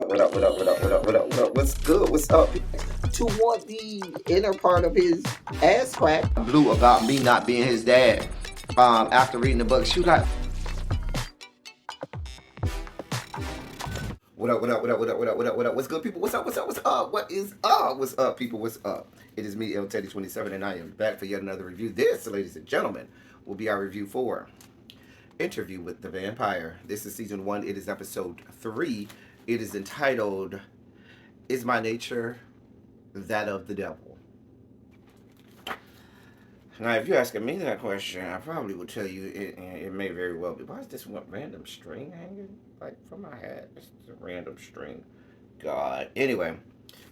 What up, what up, what up, what up, what up, what up? What's good? What's up? To want the inner part of his ass crack. Blue about me not being his dad. After reading the book, she got. What up, what up, what up, what up, what up, what up, what up? What's good, people? What's up, what's up, what's up? What is up? What's up, people? What's up? It is me, Teddy27, and I am back for yet another review. This, ladies and gentlemen, will be our review for Interview with the Vampire. This is season 1. It is episode 3. It is entitled, Is My Nature That of the Devil? Now, if you're asking me that question, I probably would tell you it may very well be. Why is this one random string hanging like from my hat? It's a random string. God. Anyway,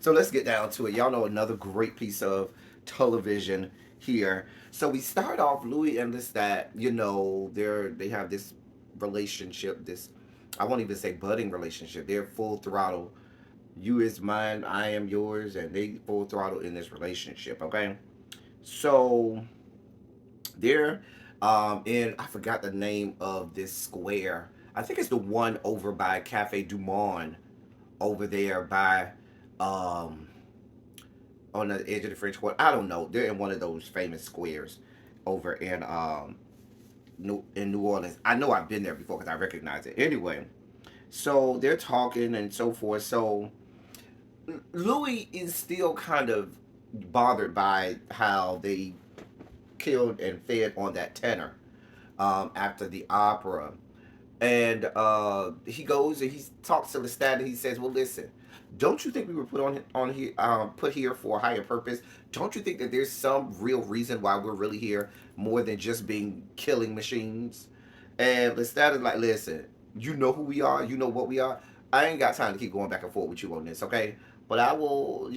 so let's get down to it. Y'all know another great piece of television here. So we start off Louis and Lestat. You know, they have this relationship. This, I won't even say budding relationship. They're full throttle. You is mine, I am yours, and they full throttle in this relationship. Okay, so they're in, I forgot the name of this square. I think it's the one over by Cafe Du Monde, over there by on the edge of the French Quarter. I don't know. They're in one of those famous squares over in New Orleans. I know I've been there before because I recognize it. Anyway, so they're talking and so forth. So Louis is still kind of bothered by how they killed and fed on that tenor after the opera. And he goes and he talks to Lestat and he says, "Well, listen, don't you think we were put here for a higher purpose? Don't you think that there's some real reason why we're really here, more than just being killing machines?" And Lestat is like, "Listen, you know who we are, you know what we are. I ain't got time to keep going back and forth with you on this, okay? But I will,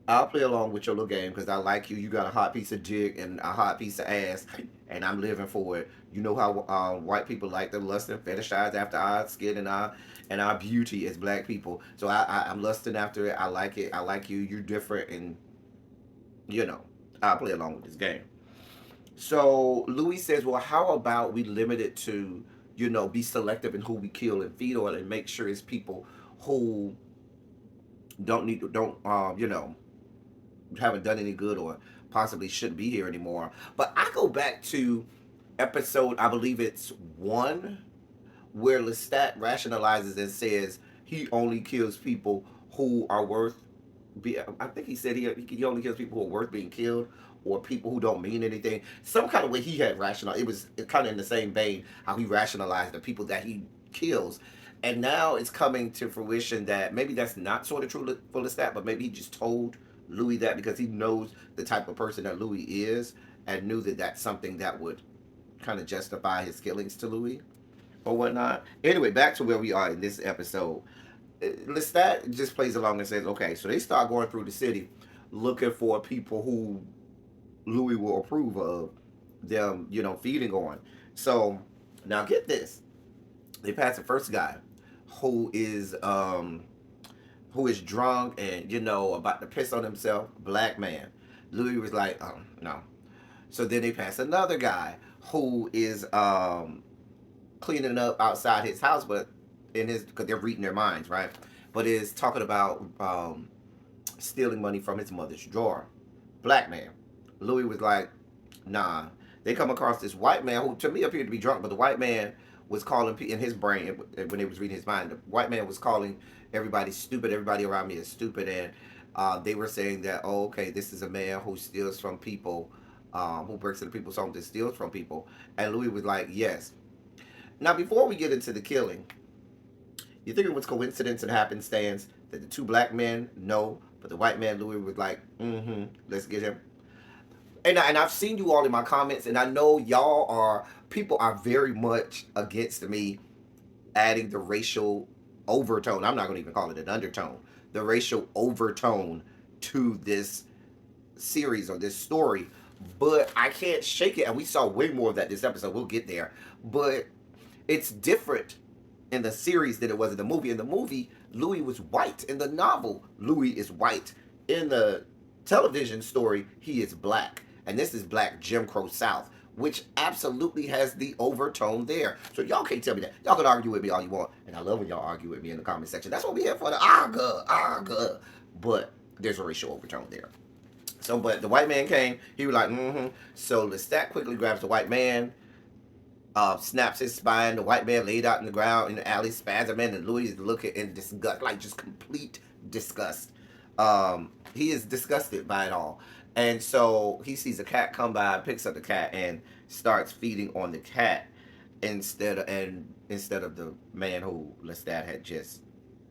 I'll play along with your little game because I like you. You got a hot piece of dick and a hot piece of ass, and I'm living for it. You know how white people like to lust and fetishize after our skin and our beauty as black people. So I'm lusting after it. I like it. I like you. You're different, and I'll play along with this game." So Louis says, "Well, how about we limit it to, be selective in who we kill and feed on, and make sure it's people who don't haven't done any good or possibly shouldn't be here anymore." But I go back to episode, I believe it's 1, where Lestat rationalizes and says he only kills people who are worth. I think he said he only kills people who are worth being killed, or people who don't mean anything. Some kind of way he had rational. It was kind of in the same vein how he rationalized the people that he kills. And now it's coming to fruition that maybe that's not sort of true for Lestat, but maybe he just told Louis that because he knows the type of person that Louis is, and knew that that's something that would kind of justify his killings to Louis or whatnot. Anyway, back to where we are in this episode. Lestat just plays along and says, "Okay," so they start going through the city looking for people who Louis will approve of them, feeding on. So now get this: they pass the first guy who is drunk and about to piss on himself, black man. Louis was like, "Oh no." So then they pass another guy who is cleaning up outside his house, but because they're reading their minds, right? But is talking about stealing money from his mother's drawer, black man. Louis was like, "Nah." They come across this white man who to me appeared to be drunk, but the white man was calling in his brain when he was reading his mind. The white man was calling everybody stupid. Everybody around me is stupid, and they were saying that, "Oh, okay, this is a man who steals from people, who breaks into people's homes and steals from people." And Louis was like, "Yes." Now, before we get into the killing, you think it was coincidence and happenstance that the two black men? No, but the white man Louis was like, "Let's get him." And I've seen you all in my comments, and I know people are very much against me adding the racial overtone. I'm not going to even call it an undertone. The racial overtone to this series or this story. But I can't shake it, and we saw way more of that this episode. We'll get there. But it's different in the series than it was in the movie. In the movie, Louis was white. In the novel, Louis is white. In the television story, he is black. And this is black Jim Crow South, which absolutely has the overtone there. So y'all can't tell me that. Y'all can argue with me all you want, and I love when y'all argue with me in the comment section. That's what we here for, the argue. But there's a racial overtone there. So, but the white man came. He was like, mm-hmm. So Lestat quickly grabs the white man, snaps his spine. The white man laid out in the ground in the alley, spasming, and Louis is looking in disgust, like just complete disgust. He is disgusted by it all. And so he sees a cat come by, picks up the cat, and starts feeding on the cat instead of the man who Lestat had just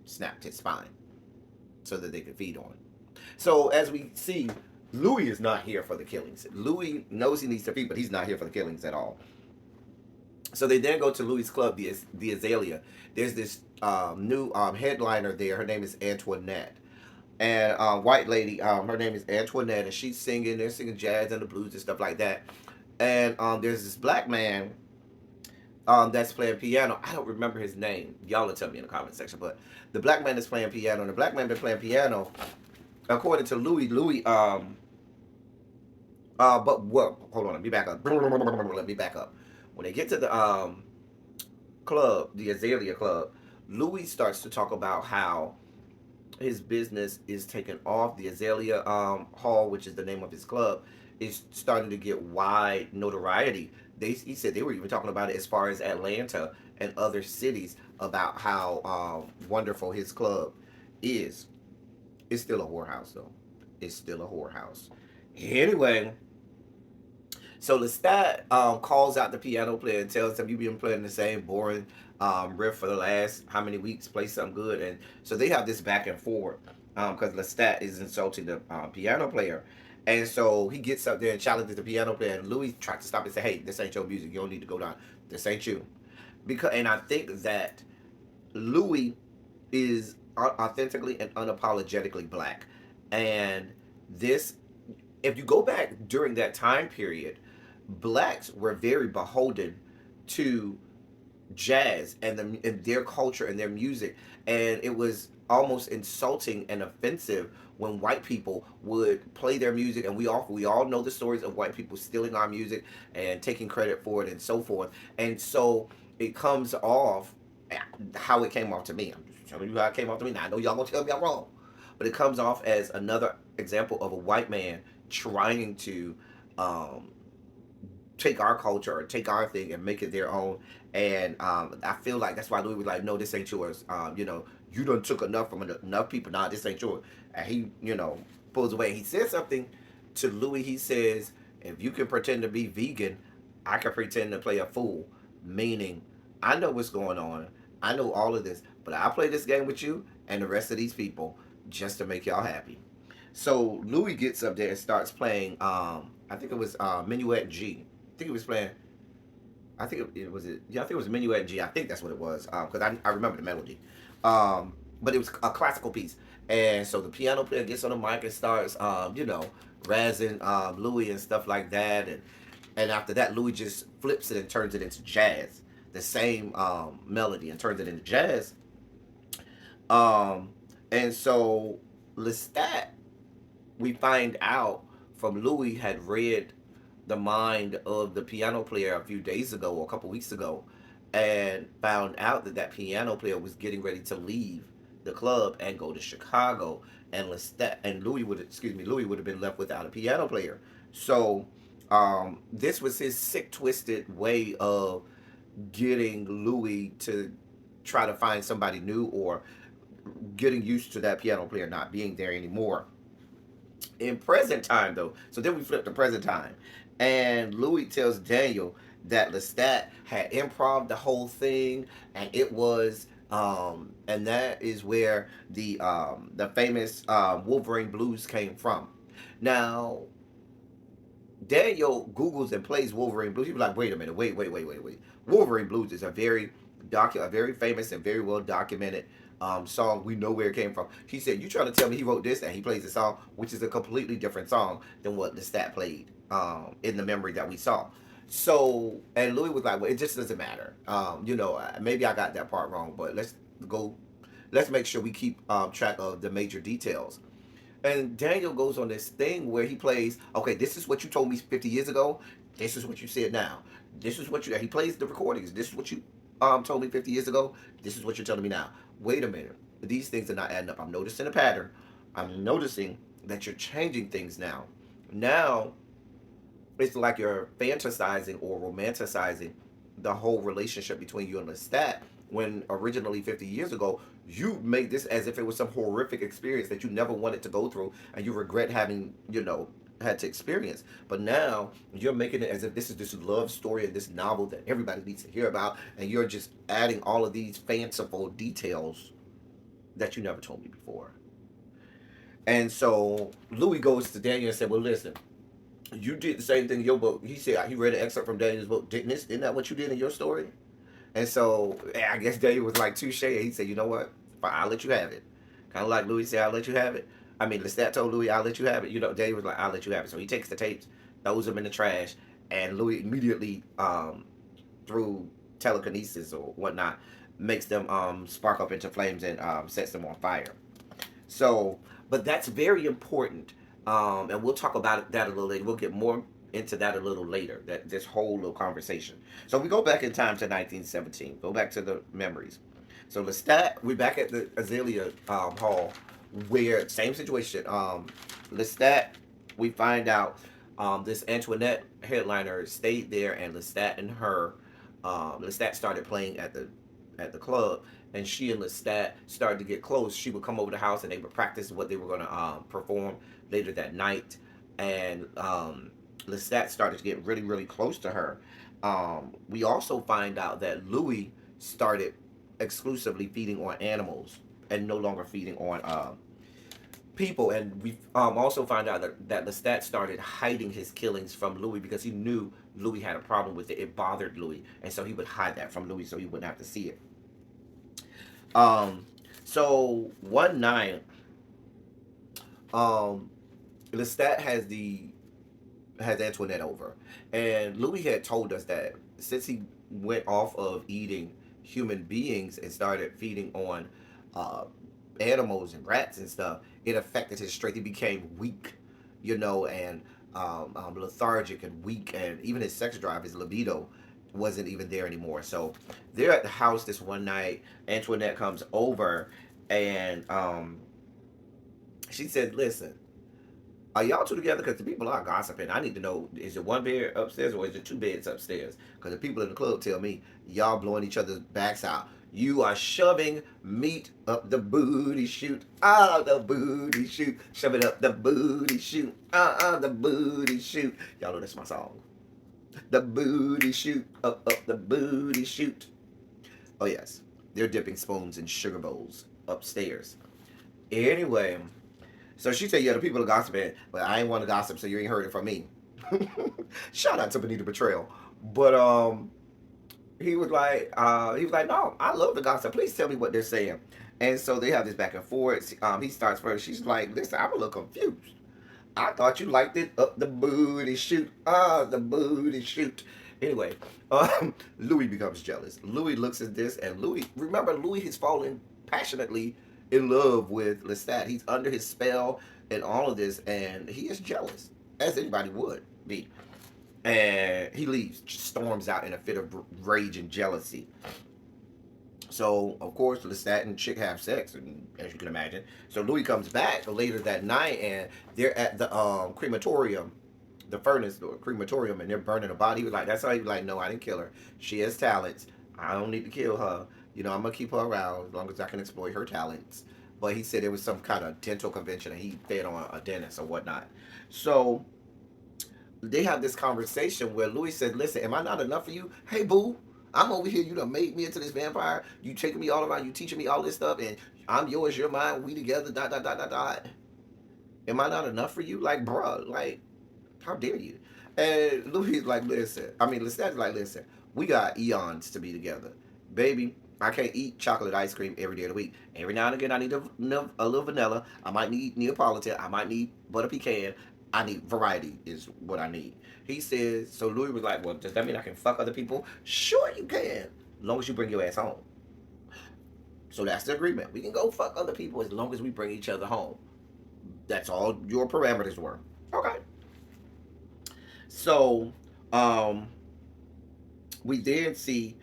snapped his spine so that they could feed on it. So as we see, Louis is not here for the killings. Louis knows he needs to feed, but he's not here for the killings at all. So they then go to Louis' club, the Azalea. There's this new headliner there. Her name is Antoinette. And white lady, her name is Antoinette, and she's singing. They're singing jazz and the blues and stuff like that. And there's this black man that's playing piano. I don't remember his name. Y'all will tell me in the comment section. But the black man is playing piano, and the black man been playing piano. According to Louis, but what? Hold on, let me back up. Let me back up. When they get to the club, the Azalea Club, Louis starts to talk about how his business is taking off. The Azalea Hall, which is the name of his club, is starting to get wide notoriety. He said they were even talking about it as far as Atlanta and other cities about how wonderful his club is. It's still a whorehouse, though. It's still a whorehouse. Anyway, so Lestat calls out the piano player and tells him, "You've been playing the same boring riff for the last how many weeks? Play something good." And so they have this back and forth because Lestat is insulting the piano player. And so he gets up there and challenges the piano player. And Louis tries to stop and say, "Hey, this ain't your music. You don't need to go down. This ain't you." And I think that Louis is authentically and unapologetically black. And this, if you go back during that time period, blacks were very beholden to jazz and their culture and their music, and it was almost insulting and offensive when white people would play their music, and we all know the stories of white people stealing our music and taking credit for it and so forth. And so it comes off how it came off to me. I'm just telling you how it came off to me. Now I know y'all gonna tell me I'm wrong, but it comes off as another example of a white man trying to um, take our culture or take our thing and make it their own. And I feel like that's why Louis was like, "No, this ain't yours. You done took enough from enough people. Nah, this ain't yours." And he, pulls away. He says something to Louis. He says, "If you can pretend to be vegan, I can pretend to play a fool." Meaning, I know what's going on. I know all of this, but I play this game with you and the rest of these people just to make y'all happy. So Louis gets up there and starts playing. I think it was Minuet G. I think he was playing. I think it was it. Yeah, I think it was Minuet G. I think that's what it was because I remember the melody. But it was a classical piece, and so the piano player gets on the mic and starts, razzing Louis and stuff like that, and after that, Louis just flips it and turns it into jazz, the same melody, and turns it into jazz. Um, and so Lestat, we find out from Louis had read the mind of the piano player a few days ago or a couple weeks ago, and found out that that piano player was getting ready to leave the club and go to Chicago, and Lestat and Louis would have been left without a piano player. So this was his sick, twisted way of getting Louis to try to find somebody new, or getting used to that piano player not being there anymore. In present time, though, so then we flip to present time, and Louis tells Daniel that Lestat had improv the whole thing, and it was and that is where the famous Wolverine blues came from. Now Daniel Googles and plays Wolverine blues. He's like, "Wait a minute, wait. Wolverine blues is a very famous and very well documented song. We know where it came from." He said, "You trying to tell me he wrote this and he plays the song, which is a completely different song than what the stat played in the memory that we saw." So, and Louis was like, "Well, it just doesn't matter. Maybe I got that part wrong, but go, let's make sure we keep track of the major details." And Daniel goes on this thing where he plays, "Okay, this is what you told me 50 years ago. This is what you said now. This is what you. He plays the recordings. This is what you told me 50 years ago. This is what you're telling me now. Wait a minute. These things are not adding up. I'm noticing a pattern. I'm noticing that you're changing things now. Now it's like you're fantasizing or romanticizing the whole relationship between you and Lestat, when originally 50 years ago you made this as if it was some horrific experience that you never wanted to go through and you regret having, had to experience. But now you're making it as if this is this love story and this novel that everybody needs to hear about, and you're just adding all of these fanciful details that you never told me before. And so Louis goes to Daniel and said, well, listen, you did the same thing in your book. He said he read an excerpt from Daniel's book. Isn't that what you did in your story? And so I guess Daniel was like touche. He said, you know what? Fine, I'll let you have it. Kind of like Louis said, I'll let you have it. I mean, Lestat told Louis, I'll let you have it. Daniel was like, I'll let you have it. So he takes the tapes, throws them in the trash, and Louis immediately, through telekinesis or whatnot, makes them spark up into flames and sets them on fire. So, but that's very important, and we'll talk about that a little later. We'll get more into that a little later. That this whole little conversation. So we go back in time to 1917. Go back to the memories. So Lestat, we're back at the Azalea Hall, where same situation. Lestat, we find out this Antoinette headliner stayed there, and Lestat and her, Lestat started playing at the club, and she and Lestat started to get close. She would come over the house, and they would practice what they were going to perform later that night. And Lestat started to get really, really close to her. We also find out that Louis started exclusively feeding on animals and no longer feeding on people. And we also find out that Lestat started hiding his killings from Louis because he knew Louis had a problem with it. It bothered Louis, and so he would hide that from Louis so he wouldn't have to see it. Um, so one night, um, Lestat has Antoinette over, and Louis had told us that since he went off of eating human beings and started feeding on uh, animals and rats and stuff, it affected his strength. He became weak, and lethargic and weak, and even his sex drive, his libido, wasn't even there anymore. So they're at the house this one night. Antoinette comes over, and she said, "Listen, are y'all two together? Because the people are gossiping. I need to know, is it one bed upstairs or is it two beds upstairs? Because the people in the club tell me y'all blowing each other's backs out. You are shoving meat up the booty chute. Ah, the booty chute. Shove it up the booty chute. The booty chute." Y'all know that's my song. The booty chute. Up the booty chute. Oh, yes. They're dipping spoons in sugar bowls upstairs. Anyway, so she said, yeah, the people are gossiping, but I ain't want to gossip, so you ain't heard it from me. Shout out to Benita Betrayal. But he was like, no, I love the gossip. Please tell me what they're saying. And so they have this back and forth. He starts first. She's like, listen, I'm a little confused. I thought you liked it up the booty shoot. The booty shoot. Anyway, Louis becomes jealous. Louis looks at this, and Louis has fallen passionately in love with Lestat. He's under his spell and all of this, and he is jealous, as anybody would be. And he leaves, storms out in a fit of rage and jealousy. So, of course, Lestat and Chick have sex, and as you can imagine. So Louis comes back later that night, and they're at the crematorium, the furnace or crematorium, and they're burning a body. He was like, that's how he was like, no, I didn't kill her. She has talents. I don't need to kill her. I'm going to keep her around as long as I can exploit her talents. But he said it was some kind of dental convention, and he fed on a dentist or whatnot. So they have this conversation where Louis said, listen, am I not enough for you? Hey, boo, I'm over here. You done made me into this vampire. You taking me all around. You teaching me all this stuff. And I'm yours, you're mine. We together, dot, dot, dot, dot, dot. Am I not enough for you? Like, bruh, like, how dare you? And Louis is like, listen. I mean, Lestat's like, listen, we got eons to be together. Baby, I can't eat chocolate ice cream every day of the week. Every now and again, I need a little vanilla. I might need Neapolitan. I might need butter pecan. I need variety is what I need. He says, so Louis was like, well, does that mean I can fuck other people? Sure you can, as long as you bring your ass home. So that's the agreement. We can go fuck other people as long as we bring each other home. That's all your parameters were. Okay. So Um, we did see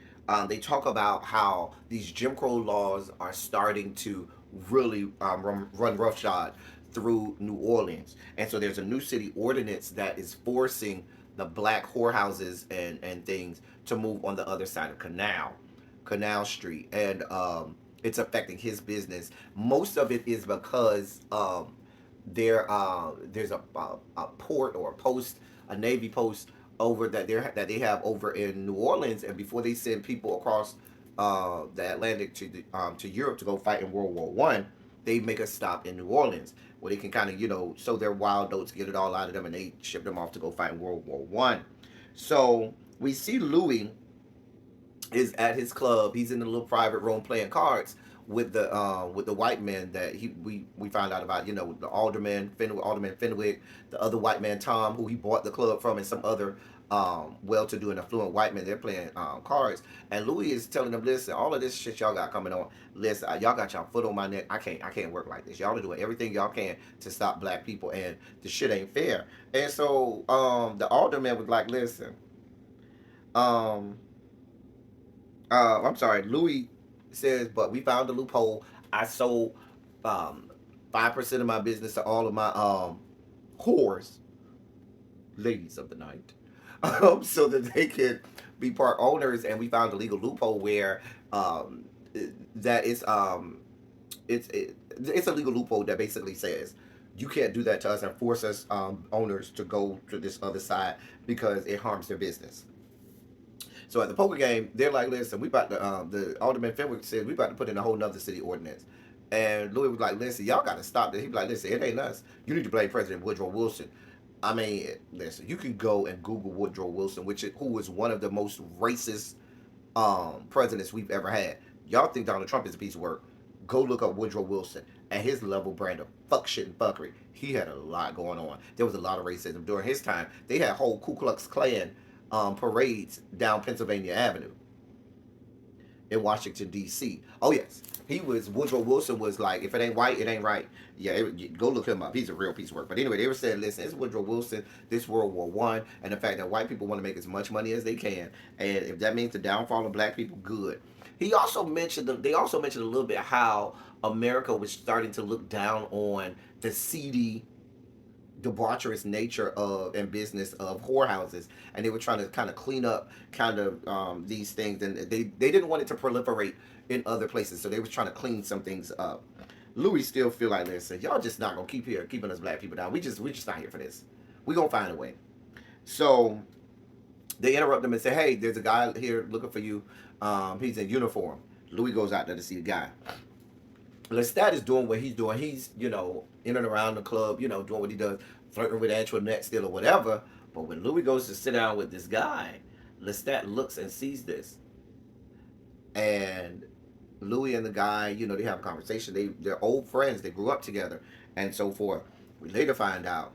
they talk about how these Jim Crow laws are starting to really run roughshod through New Orleans, and so there's a new city ordinance that is forcing the black whorehouses and things to move on the other side of Canal Street, and it's affecting his business. Most of it is because there's a port or a post, a navy post over that they have over in New Orleans, and before they send people across the Atlantic to Europe to go fight in World War I, they make a stop in New Orleans where they can kind of sow their wild oats, get it all out of them, and they ship them off to go fight in World War I. So we see Louis is at his club. He's in the little private room playing cards with the white men that we found out about. The Alderman Fenwick, the other white man Tom, who he bought the club from, and some other well-to-do and affluent white men. They're playing cards, and Louis is telling them, "Listen, all of this shit y'all got coming on. Listen, y'all got y'all foot on my neck. I can't work like this. Y'all are doing everything y'all can to stop black people, and the shit ain't fair." And so the alderman was like, "Listen, um." I'm sorry, Louis says, but we found a loophole. I sold 5% of my business to all of my whores, ladies of the night, so that they could be part owners. And we found a legal loophole where um, that is it's a legal loophole that basically says you can't do that to us and force us owners to go to this other side because it harms their business. So at the poker game, they're like, "Listen, we about to." The Alderman Fenwick said, "We about to put in a whole nother city ordinance." And Louis was like, "Listen, y'all got to stop this." He was like, "Listen, it ain't us. You need to blame President Woodrow Wilson." I mean, listen, you can go and Google Woodrow Wilson, who was one of the most racist presidents we've ever had. Y'all think Donald Trump is a piece of work? Go look up Woodrow Wilson and his level brand of fuck shit and fuckery. He had a lot going on. There was a lot of racism during his time. They had whole Ku Klux Klan parades down Pennsylvania Avenue in Washington D.C. Oh yes, Woodrow Wilson was like, if it ain't white, it ain't right. Yeah, go look him up. He's a real piece of work. But anyway, they were saying, listen, it's Woodrow Wilson, this World War I, and the fact that white people want to make as much money as they can, and if that means the downfall of black people, good. They also mentioned a little bit how America was starting to look down on the seedy debaucherous nature of and business of whorehouses, and they were trying to kind of clean up kind of these things, and they didn't want it to proliferate in other places, so they were trying to clean some things up. Louis still feel like, listen, y'all just not gonna keeping us black people down. We just not here for this. We gonna find a way. So they interrupt them and say, "Hey, there's a guy here looking for you. He's in uniform." Louis goes out there to see the guy. Lestat is doing what he's doing. He's, in and around the club, doing what he does, flirting with Antoinette still or whatever. But when Louis goes to sit down with this guy, Lestat looks and sees this. And Louis and the guy, they have a conversation. They're old friends. They grew up together and so forth. We later find out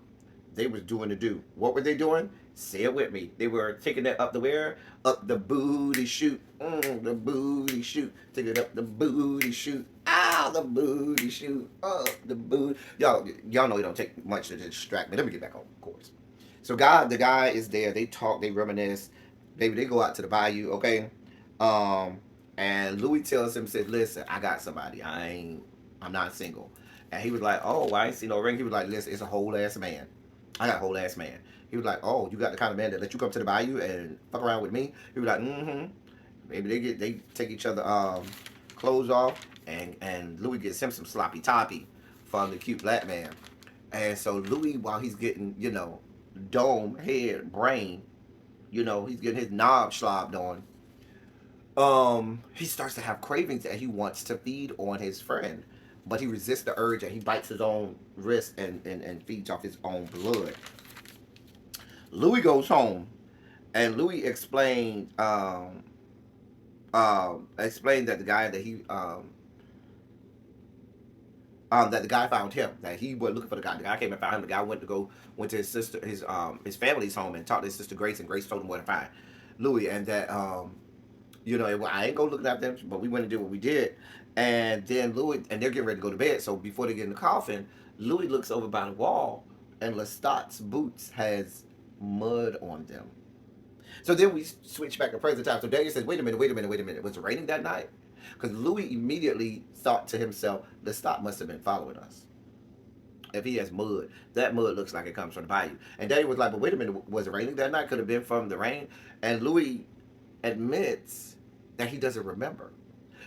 they was doing the do. What were they doing? Say it with me. They were taking it up the where? Up the booty shoot. The booty shoot. Take it up the booty shoot. Ow, the booty shoot. Up the booty. Y'all know it don't take much to distract me. Let me get back on course. So the guy is there. They talk. They reminisce. Baby, they go out to the bayou. Okay. Um, and Louis tells him, says, "Listen, I got somebody. I'm not single." And he was like, "Oh, I ain't see no ring." He was like, "Listen, it's a whole ass man. I got a whole ass man." He was like, "Oh, you got the kind of man that let you come to the bayou and fuck around with me?" He was like, "Mm-hmm." Maybe they take each other clothes off, and Louis gets him some sloppy toppy from the cute black man. And so Louis, while he's getting, dome, head, brain, he's getting his knob slobbed on, he starts to have cravings that he wants to feed on his friend. But he resists the urge and he bites his own wrist and feeds off his own blood. Louis goes home and Louis explained that the guy that the guy found him, that he was looking for the guy. The guy came and found him. The guy went to his family's home and talked to his sister Grace, and Grace told him where to find Louis, and that I ain't go looking after them, but we went and did what we did. And then and they're getting ready to go to bed. So before they get in the coffin, Louis looks over by the wall, and Lestat's boots has mud on them. So then we switch back to present time. So Daniel says, wait a minute, wait a minute, wait a minute. Was it raining that night? Because Louis immediately thought to himself, the stop must have been following us. If he has mud, that mud looks like it comes from the bayou. And Daniel was like, but wait a minute, was it raining that night? Could have been from the rain. And Louis admits that he doesn't remember.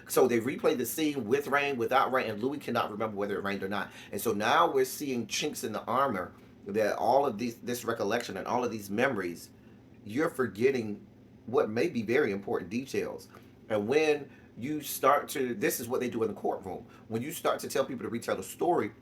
So they replay the scene with rain, without rain, and Louis cannot remember whether it rained or not. And so now we're seeing chinks in the armor that all of this recollection and all of these memories, you're forgetting what may be very important details. And when you start to, this is what they do in the courtroom. When you start to tell people to retell a story,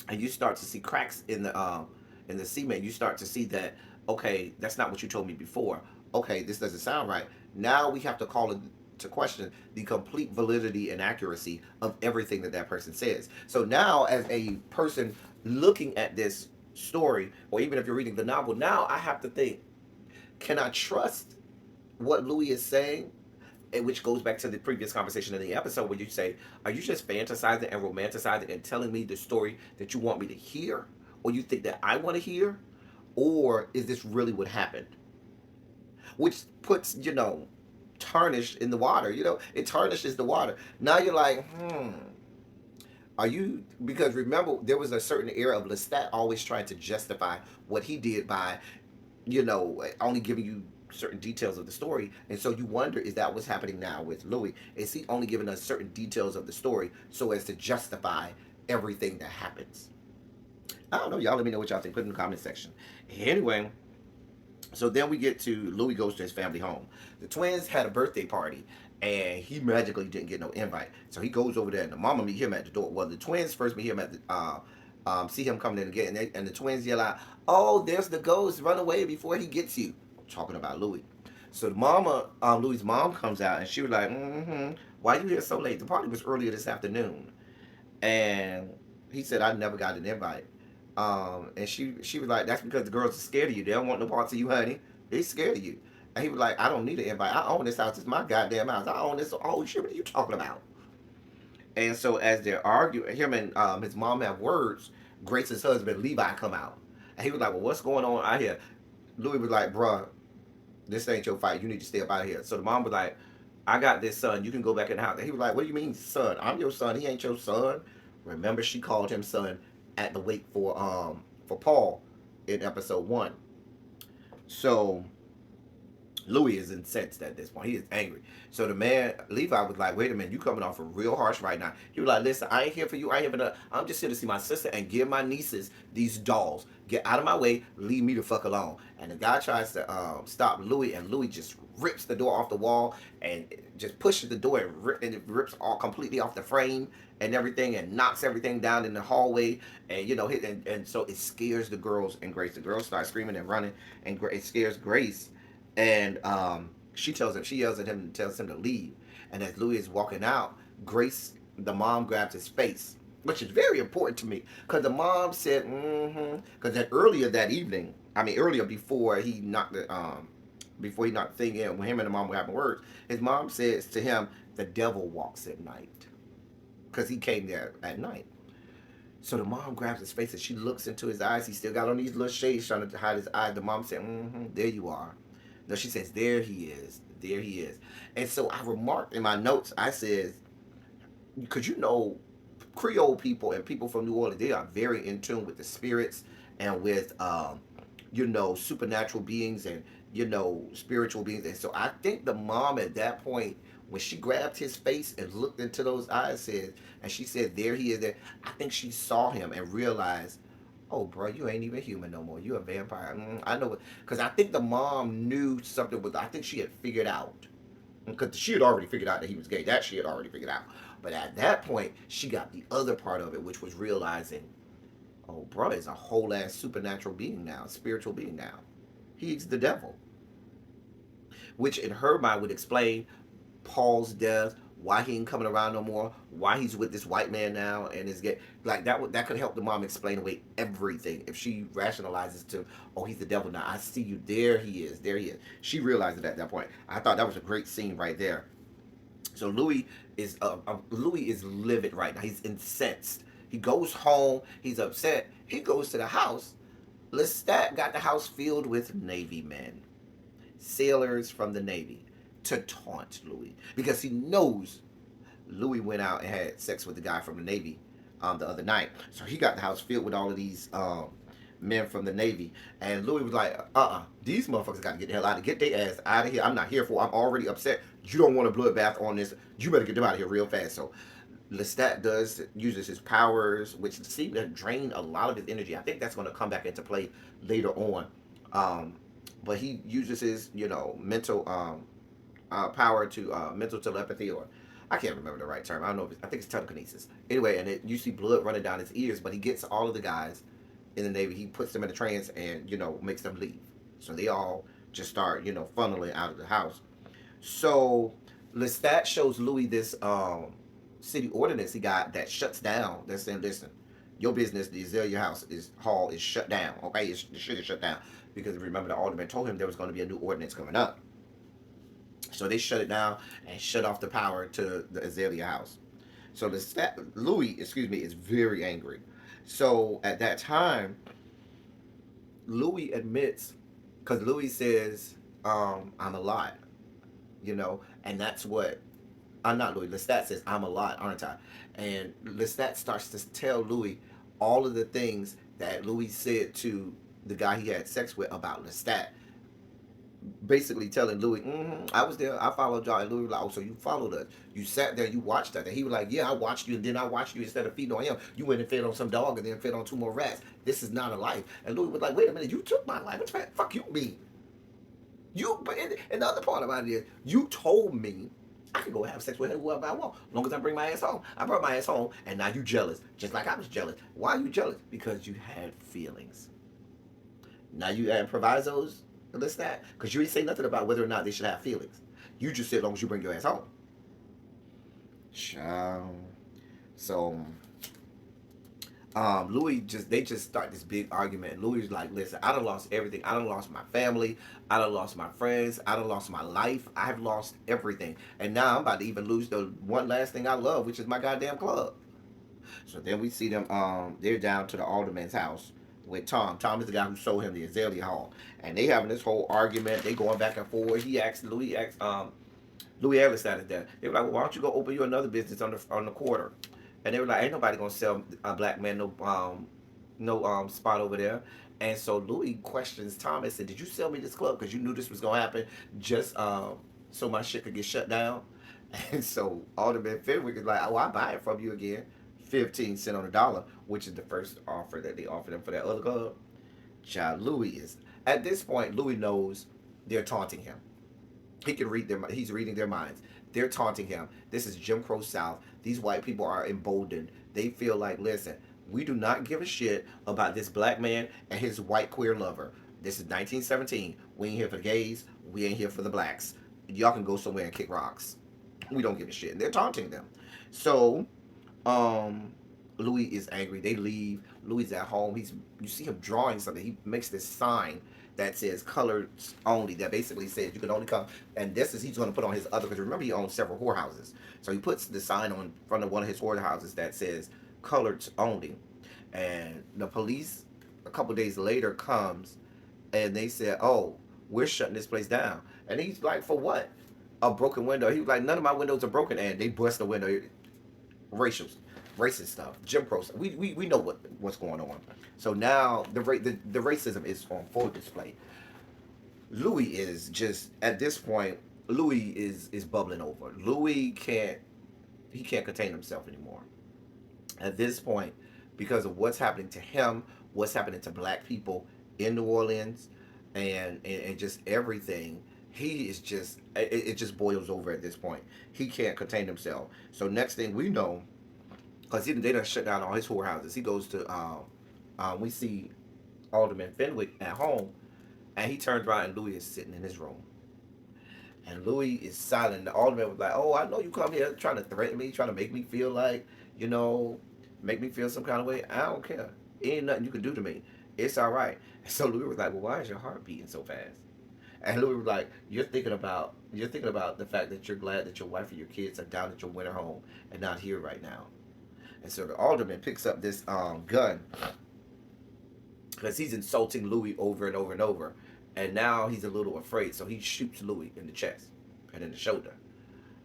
and you start to see cracks in the cement, you start to see that, okay, that's not what you told me before. Okay, this doesn't sound right. Now we have to call it to question the complete validity and accuracy of everything that that person says. So now, as a person looking at this story, or even if you're reading the novel, now I have to think, can I trust what Louis is saying? And which goes back to the previous conversation in the episode where you say, are you just fantasizing and romanticizing and telling me the story that you want me to hear? Or you think that I want to hear? Or is this really what happened? Which puts, tarnish in the water. It tarnishes the water. Now you're like, are you, because remember, there was a certain era of Lestat always trying to justify what he did by, only giving you certain details of the story. And so you wonder, is that what's happening now with Louis? Is he only giving us certain details of the story so as to justify everything that happens? I don't know. Y'all let me know what y'all think. Put it in the comment section. Anyway, so then we get to Louis goes to his family home. The twins had a birthday party, and he magically didn't get no invite. So he goes over there, and the mama meet him at the door. Well, the twins first meet him at the see him coming in again, and the twins yell out, "Oh, there's the ghost! Run away before he gets you!" Talking about Louis. So the mama, Louis' mom comes out, and she was like, "Why you here so late? The party was earlier this afternoon." And he said, "I never got an invite." And she was like, "That's because the girls are scared of you. They don't want no parts of you, honey. They scared of you." And he was like, "I don't need an invite. I own this house. It's my goddamn house. I own this. Oh shit, what are you talking about?" And so as they're arguing, him and his mom have words. Grace's husband Levi come out, and he was like, "Well, what's going on out here?" Louis was like, "Bruh, this ain't your fight. You need to stay up out of here." So the mom was like, "I got this, son. You can go back in the house." And he was like, "What do you mean, son? I'm your son. He ain't your son." Remember, she called him son at the wake for Paul in episode 1. So Louis is incensed at this point. He is angry. So the man, Levi, was like, "Wait a minute, you coming off real harsh right now." He was like, "Listen, I ain't here for you. I ain't here for nothing. I'm just here to see my sister and give my nieces these dolls. Get out of my way. Leave me the fuck alone." And the guy tries to stop Louis, and Louis just rips the door off the wall and just pushes the door, and it rips all completely off the frame and everything, and knocks everything down in the hallway. And and so it scares the girls and Grace. The girls start screaming and running, and it scares Grace. And she yells at him and tells him to leave. And as Louis is walking out, Grace, the mom, grabs his face, which is very important to me, because the mom said, because then earlier that evening, earlier before he knocked the thing in, when him and the mom were having words, his mom says to him, "The devil walks at night," because he came there at night. So the mom grabs his face and she looks into his eyes. He still got on these little shades trying to hide his eyes. The mom said, "There you are." No, she says, "There he is. There he is." And so I remarked in my notes, I said, because Creole people and people from New Orleans, they are very in tune with the spirits and with, supernatural beings and, spiritual beings. And so I think the mom at that point, when she grabbed his face and looked into those eyes, and she said, "There he is," there, I think she saw him and realized, "Oh, bro, you ain't even human no more. You a vampire." I know it. Because I think the mom knew something was, I think she had figured out. Because she had already figured out that he was gay. That she had already figured out. But at that point, she got the other part of it, which was realizing, oh, bro is a whole ass supernatural being now, spiritual being now. He's the devil. Which in her mind would explain Paul's death, why he ain't coming around no more, why he's with this white man now and is gay. Like that could help the mom explain away everything if she rationalizes to, "Oh, he's the devil now. I see you. There he is. There he is." She realized it at that point. I thought that was a great scene right there. So Louis is livid right now. He's incensed. He goes home. He's upset. He goes to the house. Lestat got the house filled with Navy men. sailors from the Navy to taunt Louis because he knows Louis went out and had sex with the guy from the Navy the other night. So he got the house filled with all of these men from the Navy. And Louis was like, these motherfuckers got to get the hell out of here. Get their ass out of here. I'm not here for it. I'm already upset. You don't want a bloodbath on this. You better get them out of here real fast. So Lestat uses his powers, which seem to drain a lot of his energy. I think that's going to come back into play later on. But he uses his, mental power to mental telepathy, or I can't remember the right term. I don't know. I think it's telekinesis. Anyway, and you see blood running down his ears, but he gets all of the guys in the Navy. He puts them in a trance and makes them leave. So they all just start funneling out of the house. So Lestat shows Louis this city ordinance he got that shuts down. They're saying, listen, your business, the Azalea House hall is shut down. Okay, the shit is shut down because remember the alderman told him there was going to be a new ordinance coming up. So they shut it down and shut off the power to the Azalea House. So Louis, is very angry. So at that time, Louis admits, because Louis says, I'm a lot, and that's what, I'm not Louis, Lestat says, I'm a lot, aren't I? And Lestat starts to tell Louis all of the things that Louis said to the guy he had sex with about Lestat. Basically telling Louis, I was there, I followed y'all. And Louis was like, oh, so you followed us. You sat there, you watched us. And he was like, yeah, I watched you, and then I watched you instead of feeding on him. You went and fed on some dog and then fed on 2 more rats. This is not a life. And Louis was like, wait a minute, you took my life. What the fuck you mean? And the other part about it is, you told me I can go have sex with whoever I want, as long as I bring my ass home. I brought my ass home, and now you jealous, just like I was jealous. Why are you jealous? Because you had feelings. Now you add provisos to list that, because you ain't say nothing about whether or not they should have feelings. You just said as long as you bring your ass home. So Louis they just start this big argument. And Louis is like, listen, I done lost everything. I done lost my family. I done lost my friends. I done lost my life. I've lost everything. And now I'm about to even lose the one last thing I love, which is my goddamn club. So then we see them, they're down to the alderman's house with Tom. Tom is the guy who sold him the Azalea Hall. And they having this whole argument. They going back and forth. Louis Ellis started there. They were like, well, why don't you go open you another business on the quarter? And they were like, ain't nobody gonna sell a black man no spot over there. And so Louis questions Thomas and said, did you sell me this club because you knew this was gonna happen just so my shit could get shut down? And so Alderman Fenwick is like, oh, I buy it from you again, 15 cents on the dollar, which is the first offer that they offered him for that other club. Child, Louis is at this point. Louis knows they're taunting him. He can read them. He's reading their minds. They're taunting him. This is Jim Crow South. These white people are emboldened. They feel like, listen, we do not give a shit about this black man and his white queer lover. This is 1917. We ain't here for the gays. We ain't here for the blacks. Y'all can go somewhere and kick rocks. We don't give a shit. And they're taunting them. So, Louis is angry. They leave. Louis is at home. You see him drawing something. He makes this sign that says colors only, that basically says you can only come, and he's going to put on his other, because remember he owns several whorehouses, so he puts the sign on front of one of his whorehouses that says colors only. And the police a couple days later comes and they said, oh, we're shutting this place down. And he's like, for what? A broken window. He was like, none of my windows are broken. And they bust the window. Racist stuff, Jim Crow stuff. We know what's going on. So now the racism is on full display. Louis is just at this point. Louis is bubbling over. Louis can't contain himself anymore. At this point, because of what's happening to him, what's happening to black people in New Orleans, and just everything. He is just it just boils over at this point. He can't contain himself. So next thing we know, because they done shut down all his whorehouses. He goes to, we see Alderman Fenwick at home, and he turns around and Louis is sitting in his room. And Louis is silent. The alderman was like, oh, I know you come here trying to threaten me, trying to make me feel like, make me feel some kind of way. I don't care. Ain't nothing you can do to me. It's all right. And so Louis was like, well, why is your heart beating so fast? And Louis was like, you're thinking about the fact that you're glad that your wife and your kids are down at your winter home and not here right now. And so the alderman picks up this gun because he's insulting Louis over and over and over. And now he's a little afraid, so he shoots Louis in the chest and in the shoulder.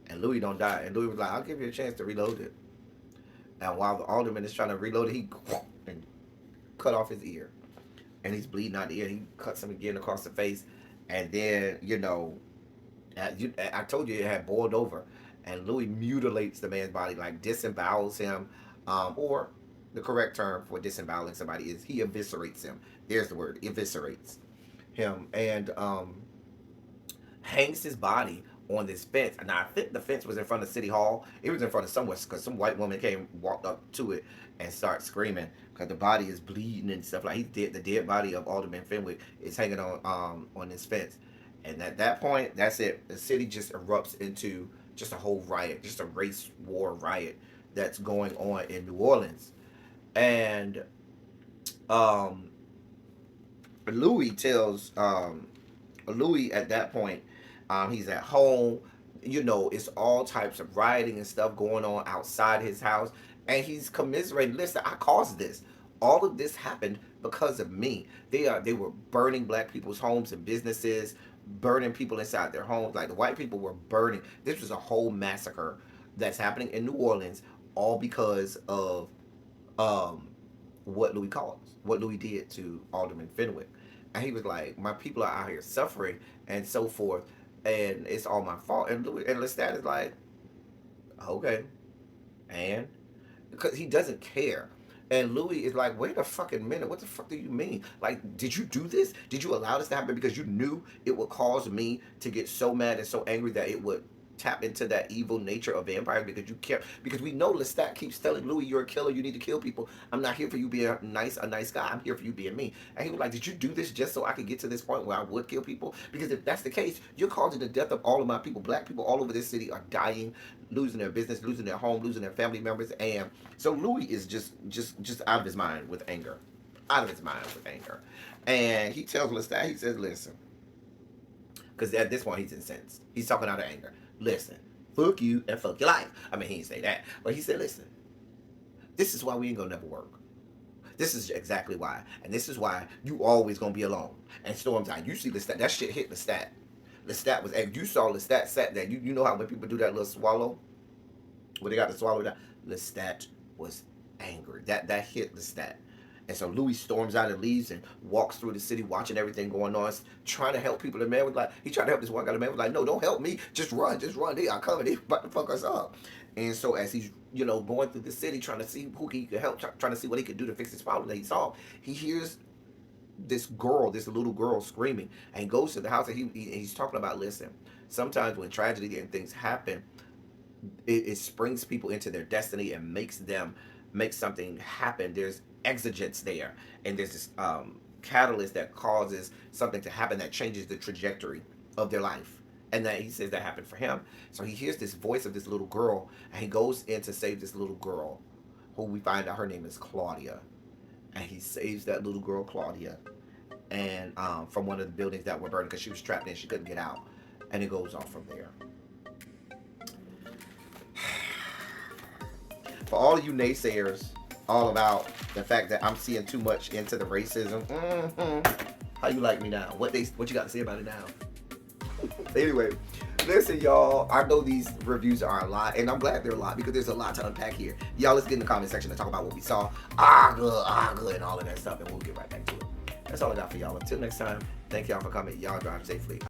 And Louis don't die. And Louis was like, I'll give you a chance to reload it. And while the alderman is trying to reload it, he and cut off his ear. And he's bleeding out the ear. He cuts him again across the face. And then, I told you it had boiled over. And Louis mutilates the man's body, like disembowels him. Or the correct term for disemboweling somebody is he eviscerates him. There's the word, eviscerates him. And hangs his body on this fence. Now I think the fence was in front of City Hall. It was in front of somewhere because some white woman walked up to it and started screaming because the body is bleeding and stuff. Like he's dead. The dead body of Alderman Fenwick is hanging on this fence. And at that point, that's it. The city just erupts into just a whole riot, just a race war riot that's going on in New Orleans. And Louis at that point, he's at home. It's all types of rioting and stuff going on outside his house. And he's commiserating. Listen, I caused this. All of this happened because of me. They were burning black people's homes and businesses, burning people inside their homes. Like the white people were burning. This was a whole massacre that's happening in New Orleans, all because of what Louis did to Alderman Fenwick. And he was like, my people are out here suffering and so forth, and it's all my fault. And Lestat is like, okay, and because he doesn't care. And Louis is like, wait a fucking minute, what the fuck do you mean? Like, did you do this? Did you allow this to happen because you knew it would cause me to get so mad and so angry that it would tap into that evil nature of vampires? Because we know Lestat keeps telling Louis, you're a killer, you need to kill people. I'm not here for you being a nice guy, I'm here for you being me. And he was like, did you do this just so I could get to this point where I would kill people? Because if that's the case, you're causing the death of all of my people. Black people all over this city are dying, losing their business, losing their home, losing their family members. And so Louis is just out of his mind with anger. And he tells Lestat, he says, listen, because at this point he's incensed. He's talking out of anger. Listen, fuck you and fuck your life. I mean, he didn't say that, but he said, listen, this is why we ain't gonna never work. This is exactly why. And this is why you always gonna be alone. And Storm's out. You see Lestat, that shit hit Lestat. Lestat was, and you saw Lestat sat there. You know how when people do that little swallow? When they got to swallow that? Lestat was angry. That hit Lestat. And so Louis storms out and leaves and walks through the city watching everything going on, trying to help people. The man was like, he tried to help this one guy. The man was like, no, don't help me. Just run. They are coming. They about to fuck us up. And so as he's, going through the city trying to see who he could help, trying to see what he could do to fix this problem that he saw, he hears this little girl screaming, and goes to the house, and he's talking about, listen, sometimes when tragedy and things happen, it springs people into their destiny and makes something happen. There's exigence there, and there's this catalyst that causes something to happen that changes the trajectory of their life. And that he says that happened for him. So he hears this voice of this little girl, and he goes in to save this little girl, who we find out her name is Claudia. And he saves that little girl, Claudia, and from one of the buildings that were burning because she was trapped in, she couldn't get out. And it goes on from there. For all of you naysayers, all about the fact that I'm seeing too much into the racism, how you like me now? What you got to say about it now? Anyway, listen, y'all, I know these reviews are a lot, and I'm glad they're a lot because there's a lot to unpack here. Y'all, let's get in the comment section and talk about what we saw, good, and all of that stuff, and we'll get right back to it. That's all I got for y'all. Until next time, thank y'all for coming. Y'all drive safely.